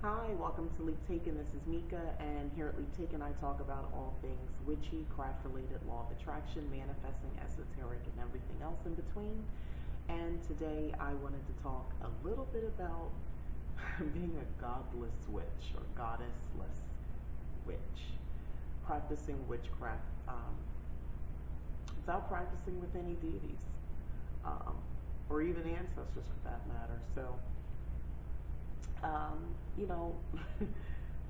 Hi, welcome to Leap Taken. This is Mika, and here at Leap Taken, I talk about all things witchy, craft-related, law of attraction, manifesting, esoteric, and everything else in between. And today, I wanted to talk a little bit about being a godless witch or goddessless witch, practicing witchcraft without practicing with any deities or even ancestors, for that matter. So. You know,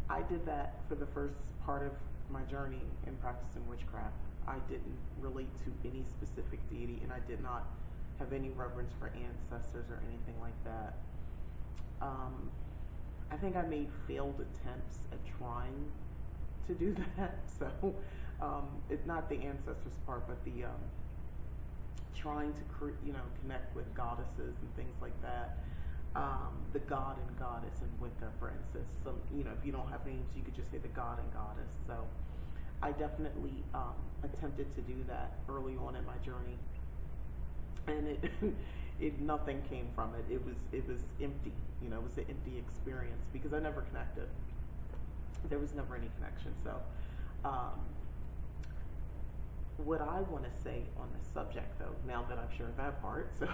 I did that for the first part of my journey in practicing witchcraft. I didn't relate to any specific deity, and I did not have any reverence for ancestors or anything like that. I think I made failed attempts at trying to do that. So, it's not the ancestors part, but the trying to connect with goddesses and things like that. The god and goddess in Wicca, for instance. If you don't have names, you could just say the god and goddess. So I definitely attempted to do that early on in my journey, and it nothing came from it. It was empty. It was an empty experience because I never connected. There was never any connection. So what I want to say on the subject, though, now that I've shared that part, so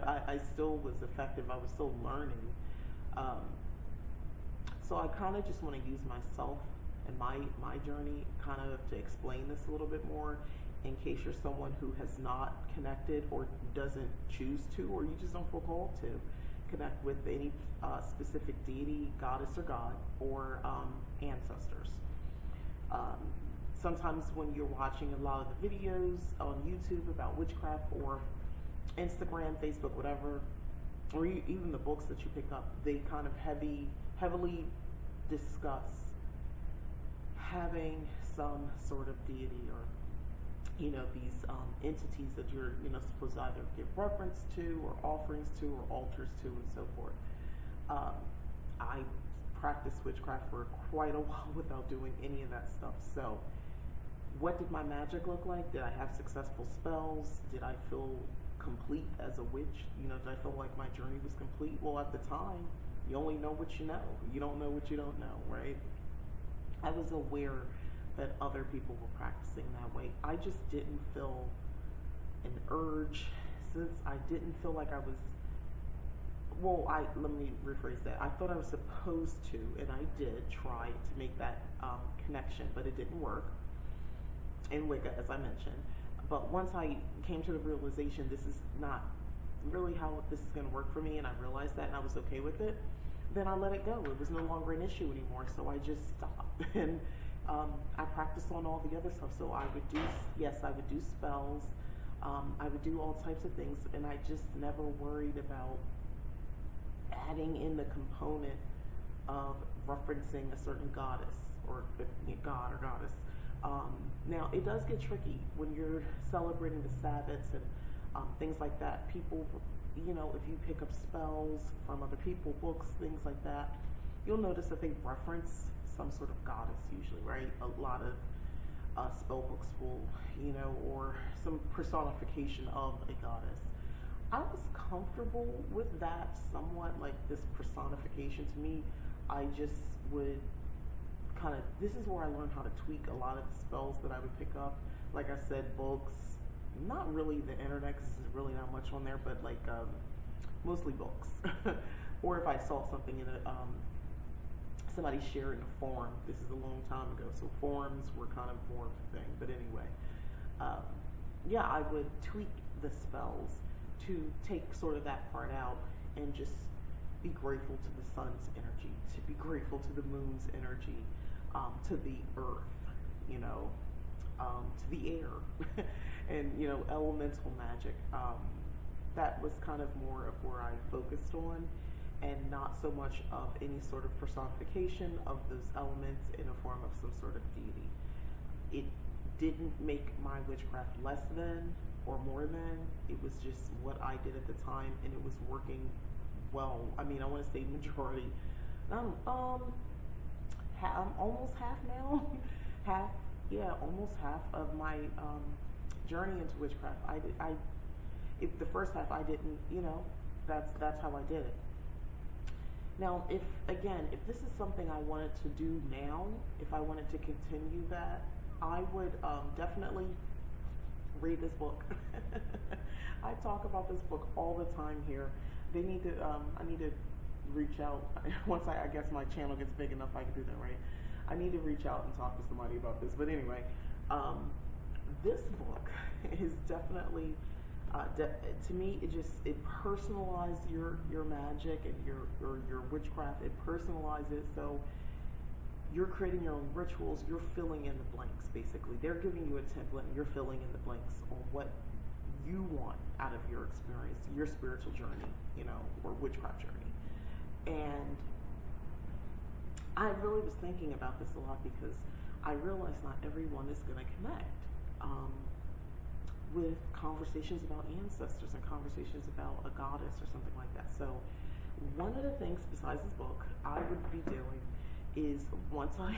I still was effective. I was still learning. So I kind of just want to use myself and my journey kind of to explain this a little bit more in case you're someone who has not connected or doesn't choose to, or you just don't feel called to connect with any specific deity, goddess or god, or ancestors. Sometimes when you're watching a lot of the videos on YouTube about witchcraft or Instagram, Facebook, whatever, or even the books that you pick up, they kind of heavily discuss having some sort of deity or, these entities that you're, supposed to either give reverence to or offerings to or altars to and so forth. I practiced witchcraft for quite a while without doing any of that stuff. So what did my magic look like? Did I have successful spells? Did I feel complete as a witch? Did I feel like my journey was complete? Well, at the time, you only know what you know. You don't know what you don't know, right? I was aware that other people were practicing that way. I just didn't feel an urge, since I didn't feel like I was, let me rephrase that. I thought I was supposed to, and I did try to make that connection, but it didn't work in Wicca, as I mentioned. But once I came to the realization this is not really how this is going to work for me, and I realized that and I was okay with it, then I let it go. It was no longer an issue anymore, so I just stopped. And I practiced on all the other stuff. So I would do spells, I would do all types of things, and I just never worried about adding in the component of referencing a certain goddess or god or goddess. Now, it does get tricky when you're celebrating the Sabbats and things like that. People, if you pick up spells from other people, books, things like that, you'll notice that they reference some sort of goddess usually, right? A lot of spell books will, or some personification of a goddess. I was comfortable with that somewhat, like this personification. To me, I just would this is where I learned how to tweak a lot of the spells that I would pick up. Like I said, books, not really the internet, because there's really not much on there, but like mostly books. Or if I saw something in somebody shared in a forum. This is a long time ago, so forums were kind of more of a thing. But anyway, I would tweak the spells to take sort of that part out and just be grateful to the sun's energy, to be grateful to the moon's energy, to the earth, to the air, and, elemental magic. That was kind of more of where I focused on, and not so much of any sort of personification of those elements in a form of some sort of deity. It didn't make my witchcraft less than or more than. It was just what I did at the time, and it was working well. I mean, I want to say majority. I'm almost half now. Almost half of my journey into witchcraft. The first half I didn't. That's how I did it. Now, if this is something I wanted to do now, if I wanted to continue that, I would definitely read this book. I talk about this book all the time here. They need to, I need to reach out. Once I guess my channel gets big enough, I can do that, right? I need to reach out and talk to somebody about this. But anyway, this book is definitely, to me, it personalized your magic and your witchcraft. It personalized it, so you're creating your own rituals. You're filling in the blanks, basically. They're giving you a template, and you're filling in the blanks on what you want out of your experience, your spiritual journey, or witchcraft journey. And I really was thinking about this a lot because I realized not everyone is going to connect with conversations about ancestors and conversations about a goddess or something like that. So one of the things besides this book I would be doing is, once I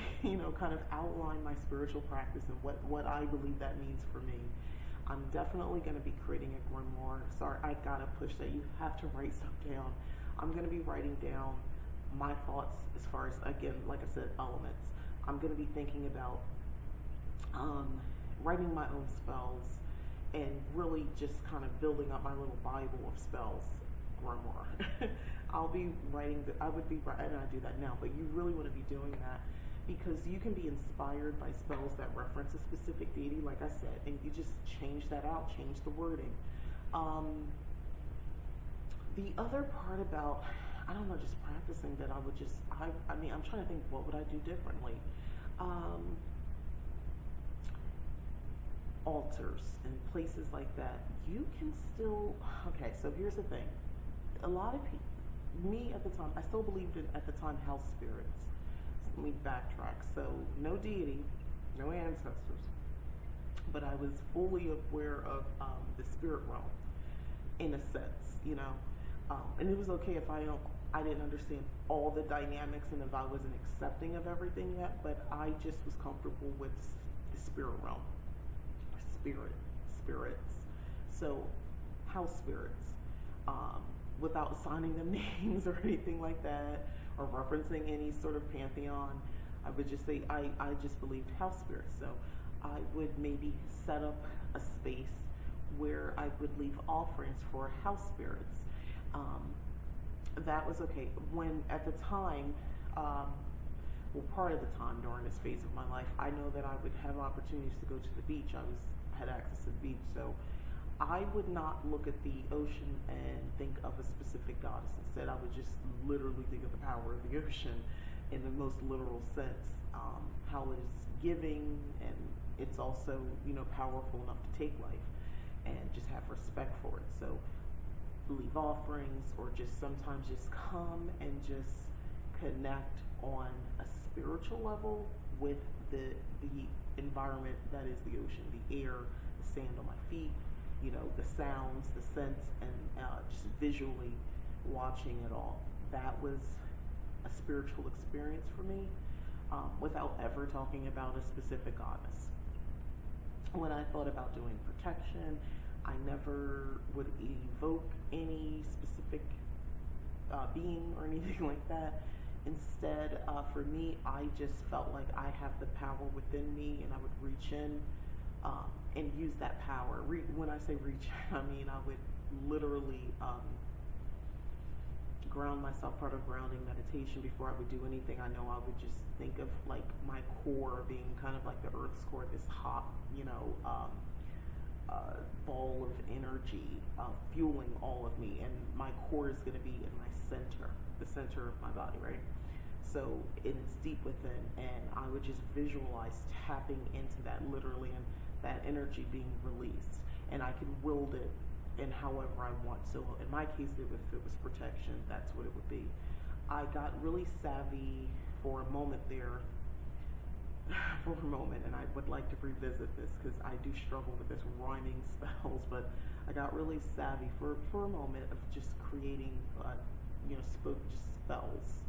kind of outline my spiritual practice and what I believe that means for me, I'm definitely going to be creating a grimoire. Sorry, I gotta push that. You have to write stuff down. I'm going to be writing down my thoughts as far as, again, like I said, elements. I'm going to be thinking about writing my own spells and really just kind of building up my little Bible of spells grimoire. I'll be writing, I would be, and I do that now, but you really want to be doing that because you can be inspired by spells that reference a specific deity, like I said, and you just change that out, change the wording. The other part about, I don't know, just practicing that I would just, I mean, I'm trying to think, what would I do differently? Altars and places like that, you can still, okay, so here's the thing. A lot of people, me at the time, I still believed in, at the time, house spirits. Let me backtrack. So, no deity, no ancestors, but I was fully aware of the spirit realm, in a sense, and it was okay if I didn't understand all the dynamics and if I wasn't accepting of everything yet, but I just was comfortable with the spirit realm, spirits. So, house spirits, without assigning them names or anything like that, or referencing any sort of pantheon, I would just say I just believed house spirits. So I would maybe set up a space where I would leave offerings for house spirits. That was okay. When at the time, part of the time during this phase of my life, I know that I would have opportunities to go to the beach. I had access to the beach, so I would not look at the ocean and think of a specific goddess. Instead, I would just literally think of the power of the ocean in the most literal sense, how it is giving, and it's also, powerful enough to take life, and just have respect for it. So leave offerings, or just sometimes just come and just connect on a spiritual level with the environment that is the ocean, the air, the sand on my feet, the sounds, the scents, and just visually watching it all. That was a spiritual experience for me, without ever talking about a specific goddess. When I thought about doing protection, I never would evoke any specific being or anything like that. Instead, for me, I just felt like I have the power within me, and I would reach in and use that power. When I say reach, I mean I would literally ground myself. Part of grounding meditation, before I would do anything, I know I would just think of like my core being kind of like the Earth's core, this hot, ball of energy fueling all of me, and my core is going to be in my center, the center of my body, right? So it's deep within, and I would just visualize tapping into that literally, and that energy being released, and I could wield it in however I want. So in my case, if it was protection, that's what it would be. I got really savvy for a moment there, and I would like to revisit this because I do struggle with this rhyming spells, but I got really savvy for a moment of just creating, just spells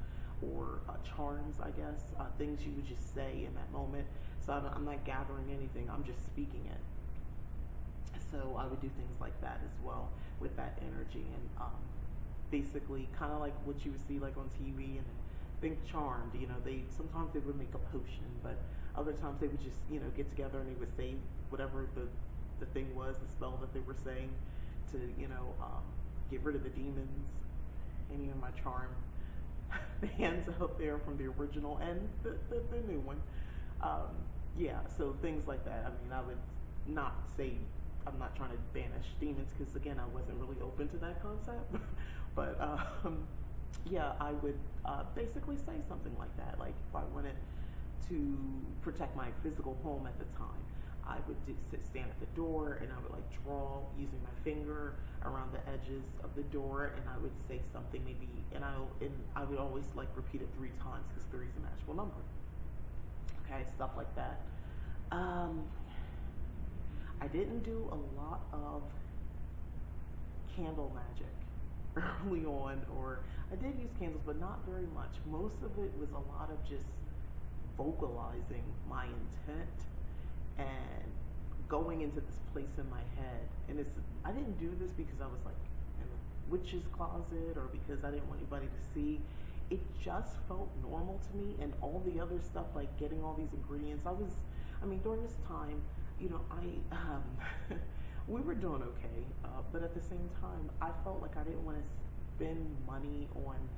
or charms, I guess, things you would just say in that moment. So I'm not gathering anything, I'm just speaking it. So I would do things like that as well with that energy. And basically kind of like what you would see like on TV and Think Charmed. They sometimes they would make a potion, but other times they would just get together and they would say whatever the thing was, the spell that they were saying to get rid of the demons. Any of my charm bands out there from the original and the new one. Yeah, so things like that. I mean, I would not say I'm not trying to banish demons because again, I wasn't really open to that concept. But yeah, I would basically say something like that. Like if I wanted to protect my physical home at the time, I would stand at the door and I would like draw using my finger around the edges of the door, and I would say something maybe, and I would always like repeat it 3 times because 3 is a magical number. Okay, stuff like that. I didn't do a lot of candle magic early on, or I did use candles, but not very much. Most of it was a lot of just vocalizing my intent and going into this place in my head. And I didn't do this because I was like in a witch's closet or because I didn't want anybody to see. It just felt normal to me, and all the other stuff like getting all these ingredients. During this time, we were doing okay, but at the same time, I felt like I didn't want to spend money on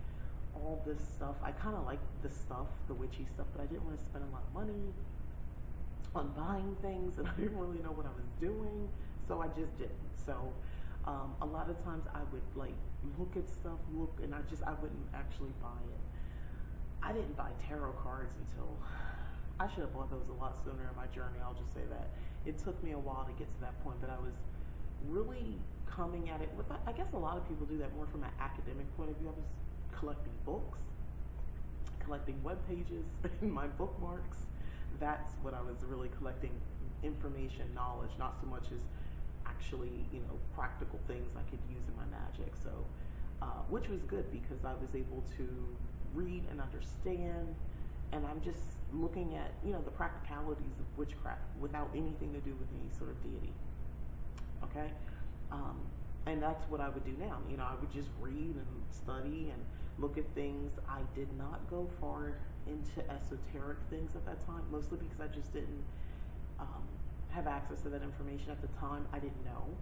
all this stuff. I kind of liked the stuff, the witchy stuff, but I didn't want to spend a lot of money on buying things, and I didn't really know what I was doing, so I just didn't. So a lot of times I would like look at stuff, and I wouldn't actually buy it. I didn't buy tarot cards until, I should have bought those a lot sooner in my journey, I'll just say that. It took me a while to get to that point, but I was really coming at it with, I guess a lot of people do that more from an academic point of view. I was collecting books, collecting web pages, and my bookmarks. That's what I was really collecting, information, knowledge, not so much as actually, practical things I could use in my magic. So, which was good because I was able to read and understand, and I'm just looking at, the practicalities of witchcraft without anything to do with any sort of deity. Okay? And that's what I would do now. I would just read and study and look at things. I did not go far into esoteric things at that time, mostly because I just didn't have access to that information at the time. I didn't know.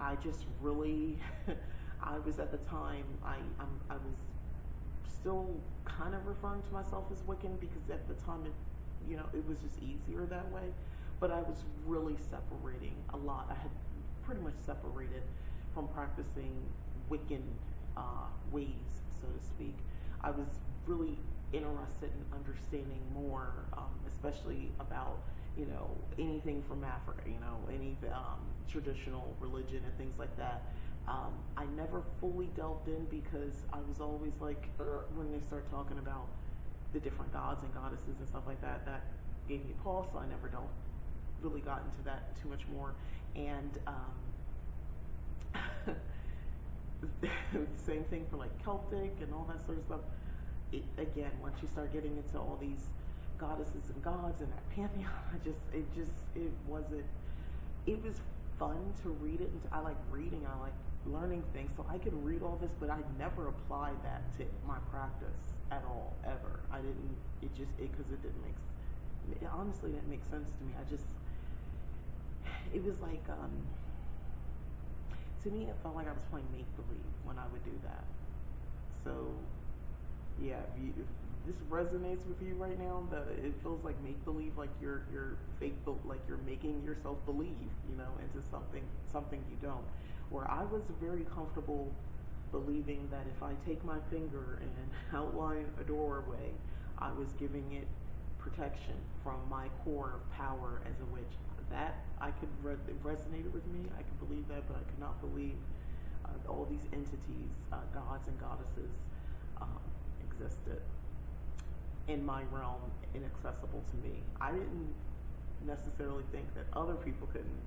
I just really, I was at the time, I was still kind of referring to myself as Wiccan because at the time it was just easier that way. But I was really separating a lot. I had pretty much separated from practicing Wiccan ways, so to speak. I was really interested in understanding more, especially about anything from Africa, any traditional religion and things like that. I never fully delved in because I was always like, when they start talking about the different gods and goddesses and stuff like that, that gave me pause, so I never really got into that too much more. And same thing for like Celtic and all that sort of stuff. Again, once you start getting into all these goddesses and gods and that pantheon, it was fun to read it. And I like reading, I like learning things, so I could read all this, but I never applied that to my practice at all, ever. I didn't, because it didn't it honestly didn't make sense to me. It was like, to me, it felt like I was playing make-believe when I would do that. So, yeah, if this resonates with you right now, it feels like make-believe, like you're fake, like you're making yourself believe, into something you don't. Where I was very comfortable believing that if I take my finger and outline a doorway, I was giving it protection from my core power as a witch. That it resonated with me. I could believe that, but I could not believe all these entities, gods and goddesses, existed in my realm, inaccessible to me. I didn't necessarily think that other people couldn't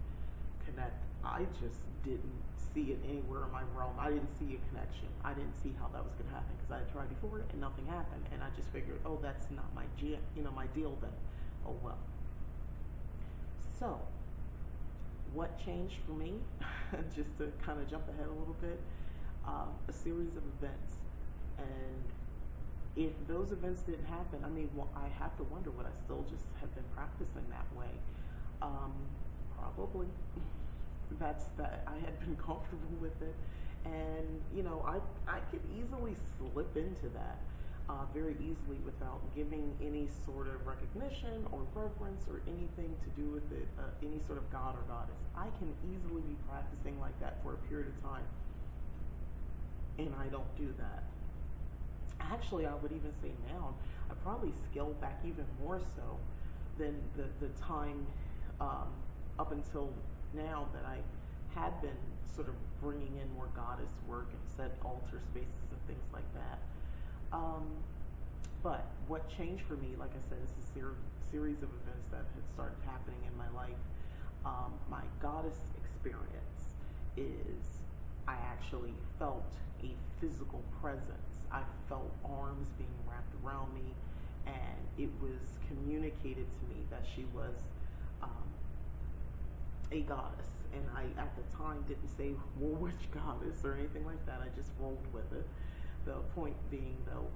connect. I just didn't see it anywhere in my realm. I didn't see a connection. I didn't see how that was going to happen because I had tried before and nothing happened. And I just figured, oh, that's not my deal then. Oh well. So, what changed for me, just to kind of jump ahead a little bit, a series of events. And if those events didn't happen, I mean, well, I have to wonder, would I still just have been practicing that way? Probably. I had been comfortable with it, and I could easily slip into that very easily without giving any sort of recognition or reverence or anything to do with it, any sort of god or goddess. I can easily be practicing like that for a period of time, and I don't do that. Actually, I would even say now, I probably scaled back even more so than the time up until now that I had been sort of bringing in more goddess work and set altar spaces and things like that. But what changed for me, like I said, is a series of events that had started happening in my life. My goddess experience is I actually felt a physical presence. I felt arms being wrapped around me, and it was communicated to me that she was a goddess. And I, at the time, didn't say, well, which goddess or anything like that. I just rolled with it. The point being, though,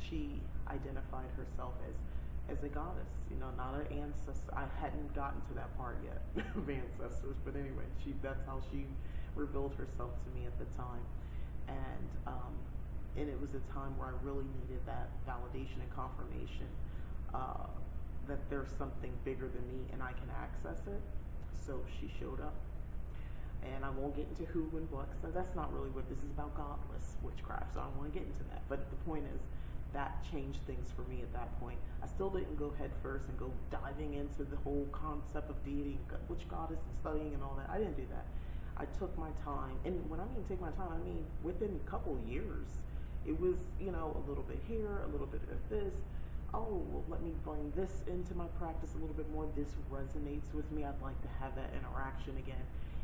she identified herself as a goddess, not an ancestor. I hadn't gotten to that part yet of ancestors, but anyway, that's how she revealed herself to me at the time. And it was a time where I really needed that validation and confirmation that there's something bigger than me and I can access it. So she showed up. And I won't get into who and what, so that's not really what this is about, Godless Witchcraft, so I don't want to get into that. But the point is, that changed things for me at that point. I still didn't go head first and go diving into the whole concept of deity, which goddess and studying and all that. I didn't do that. I took my time, and when I mean take my time, I mean within a couple years. It was, a little bit here, a little bit of this. Oh, well, let me bring this into my practice a little bit more. This resonates with me. I'd like to have that interaction again.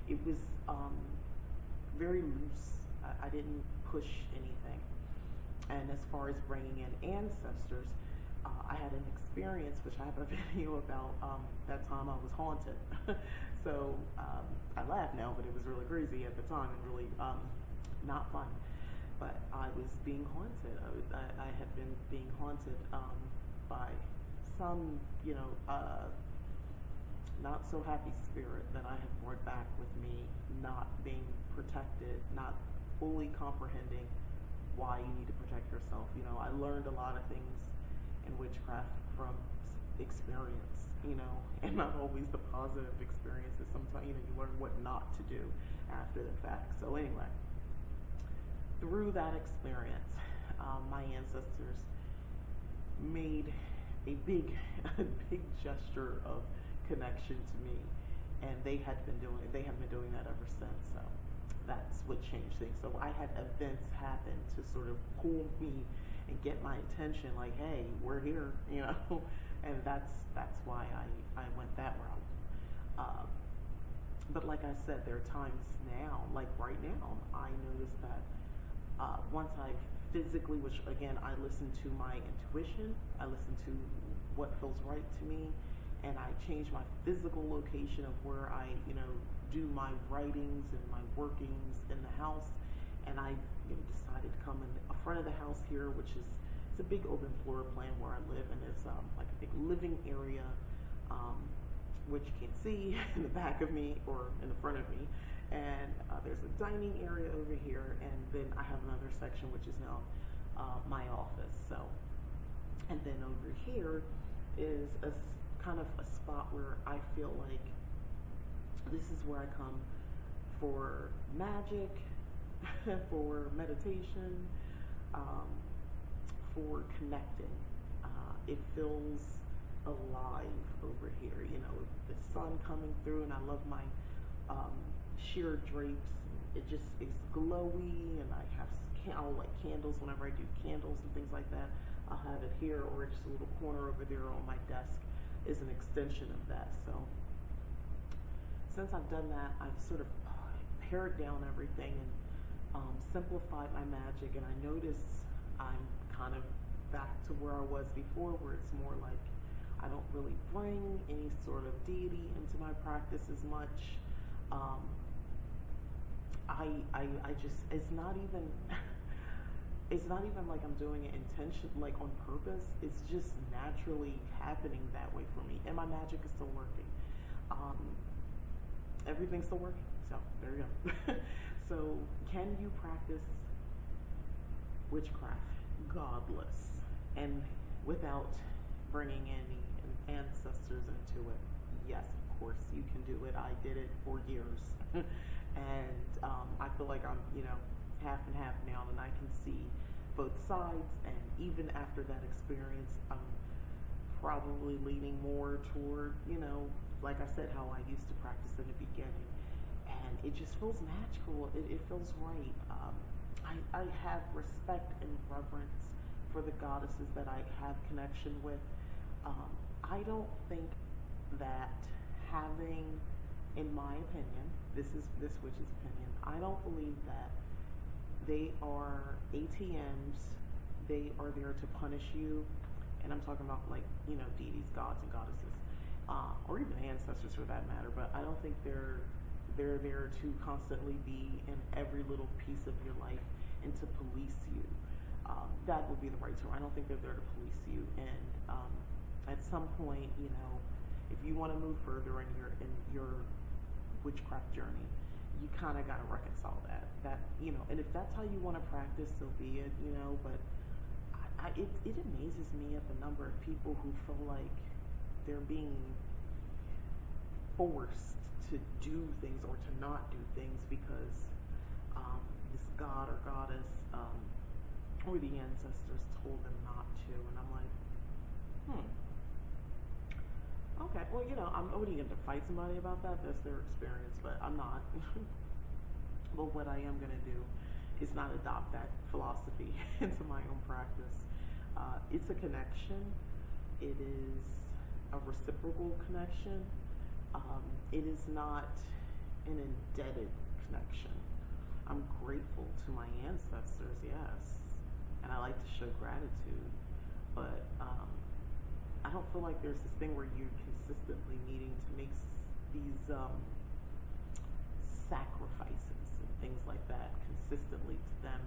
It was very loose. I didn't push anything. And as far as bringing in ancestors, I had an experience, which I have a video about, that time I was haunted. So I laugh now, but it was really crazy at the time and really not fun. But I was being haunted. I had been being haunted by some, not so happy spirit that I had brought back with me, not being protected, not fully comprehending why you need to protect yourself. I learned a lot of things in witchcraft from experience, and not always the positive experiences. Sometimes, you learn what not to do after the fact. So anyway, through that experience, my ancestors made a big gesture of connection to me, and they have been doing that ever since. So that's what changed things. So I had events happen to sort of pull me and get my attention, like, hey, we're here, and that's why I went that route. But like I said, there are times now, like right now, I notice that once I physically, which again, I listen to my intuition, I listen to what feels right to me, and I change my physical location of where I, do my writings and my workings in the house, and I decided to come in the front of the house here, which is, it's a big open floor plan where I live, and it's like a big living area, which you can see in the back of me or in the front of me, and there's a dining area over here, and then I have another section which is now my office. So, and then over here is a kind of a spot where I feel like this is where I come for magic, for meditation, for connecting. It feels alive over here, the sun coming through, and I love my sheer drapes. It just is glowy, and I'll light candles whenever I do candles and things like that. I'll have it here, or just a little corner over there on my desk is an extension of that. So since I've done that, I've sort of pared down everything and simplified my magic, and I notice I'm kind of back to where I was before, where it's more like I don't really bring any sort of deity into my practice as much. I just, it's not even, it's not even like I'm doing it like on purpose. It's just naturally happening that way for me. And my magic is still working. Um, Everything's still working. So there you go. So can you practice witchcraft godless and without bringing any ancestors into it? Yes, of course you can do it. I did it for years. And I feel like I'm, half and half now, and I can see both sides. And even after that experience, I'm probably leaning more toward, like I said, how I used to practice in the beginning. And it just feels magical. It feels right. I have respect and reverence for the goddesses that I have connection with. I don't think that having, in my opinion, this witch's opinion, I don't believe that they are ATMs. They are there to punish you. And I'm talking about deities, gods and goddesses, or even ancestors for that matter. But I don't think they're there to constantly be in every little piece of your life and to police you. That would be the right term. I don't think they're there to police you. And at some point, if you want to move further in your witchcraft journey, you kind of got to reconcile that. And if that's how you want to practice, so be it. But it amazes me at the number of people who feel like they're being forced to do things or to not do things because this god or goddess or the ancestors told them not to. And I'm like, okay, well, I'm only going to fight somebody about that. That's their experience, but I'm not. But what I am going to do is not adopt that philosophy into my own practice. It's a connection. It is a reciprocal connection. It is not an indebted connection. I'm grateful to my ancestors, yes, and I like to show gratitude, but I don't feel like there's this thing where you're consistently needing to make these sacrifices and things like that consistently to them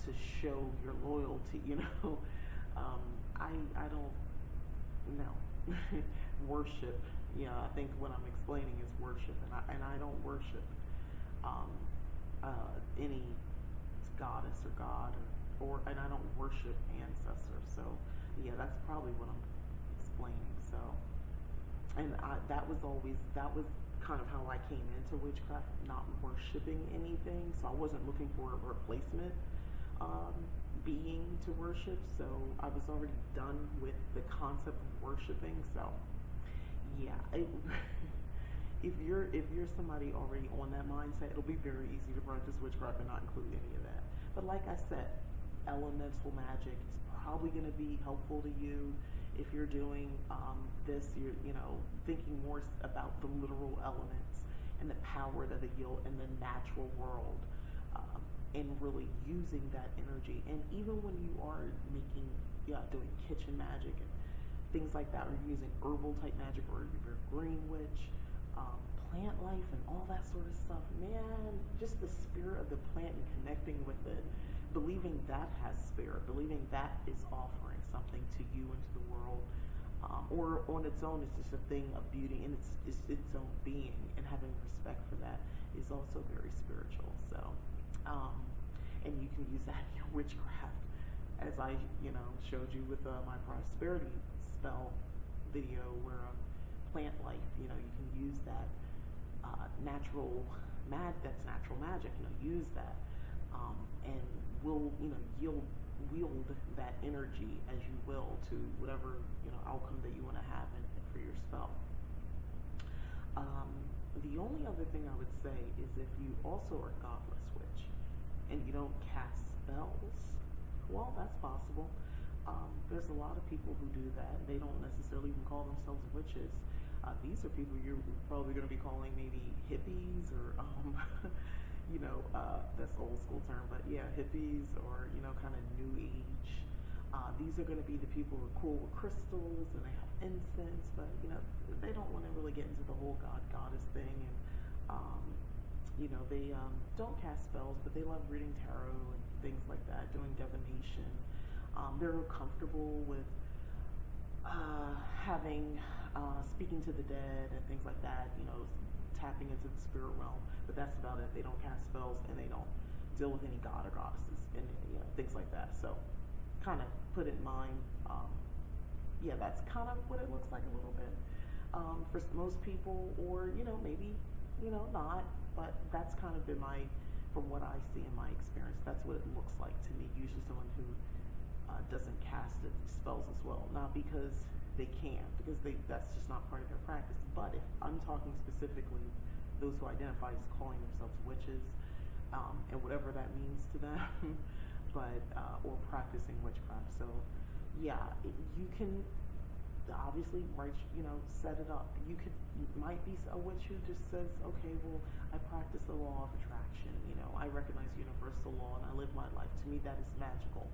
to show your loyalty. I don't know. Worship. I think what I'm explaining is worship, and I don't worship any goddess or god, and I don't worship ancestors. So yeah, that's probably what I'm explaining. So, and that was kind of how I came into witchcraft, not worshiping anything. So I wasn't looking for a replacement being to worship. So I was already done with the concept of worshiping. So yeah, if you're somebody already on that mindset, it'll be very easy to practice witchcraft and not include any of that. But like I said, elemental magic is probably going to be helpful to you if you're doing this. You're thinking more about the literal elements and the power that they yield in the natural world, and really using that energy. And even when you are doing kitchen magic and things like that, or using herbal type magic, or you're green witch, plant life and all that sort of stuff, man, just the spirit of the plant and connecting with it, believing that has spirit, believing that is offering something to you and to the world, or on its own, it's just a thing of beauty in its own being, and having respect for that is also very spiritual. So, and you can use that in your witchcraft, as I showed you with my prosperity spell video, where plant life, you can use that natural magic, use that, and will wield that energy as you will to whatever outcome that you want to have for your spell. The only other thing I would say is, if you also are godless witch and you don't cast spells, well, that's possible. There's a lot of people who do that. They don't necessarily even call themselves witches. These are people you're probably going to be calling maybe hippies, or that's old school term, but yeah, hippies, or kind of new age. These are going to be the people who are cool with crystals and they have incense, but they don't want to really get into the whole god goddess thing. And You know, they don't cast spells, but they love reading tarot and things like that, doing divination. They're comfortable with having speaking to the dead and things like that. You know, tapping into the spirit realm, but that's about it. They don't cast spells and they don't deal with any god or goddesses and things like that. So, kind of put in mind. Yeah, that's kind of what it looks like a little bit for most people, or maybe not. But that's kind of been from what I see in my experience, that's what it looks like to me. Usually, someone who doesn't cast spells as well, not because they can't, because that's just not part of their practice. But if I'm talking specifically those who identify as calling themselves witches, and whatever that means to them, but or practicing witchcraft. So yeah, you can obviously set it up. You might be a witch who just says, okay, well, I practice the law of attraction. I recognize universal law and I live my life. To me, that is magical.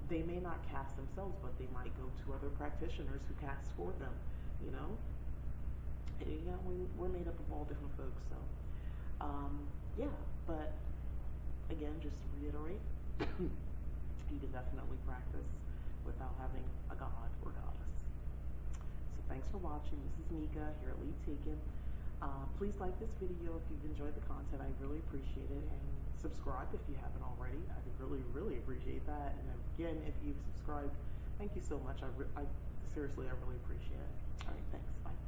They may not cast themselves, but they might go to other practitioners who cast for them. We're made up of all different folks. So, yeah. But again, just to reiterate, you can definitely practice without having a god or goddess. So thanks for watching. This is Mika here at Lead Taken. Please like this video if you've enjoyed the content. I really appreciate it. And subscribe if you haven't already. I really, really appreciate that. And again, if you've subscribed, thank you so much. Seriously, I really appreciate it. All right, thanks. Bye.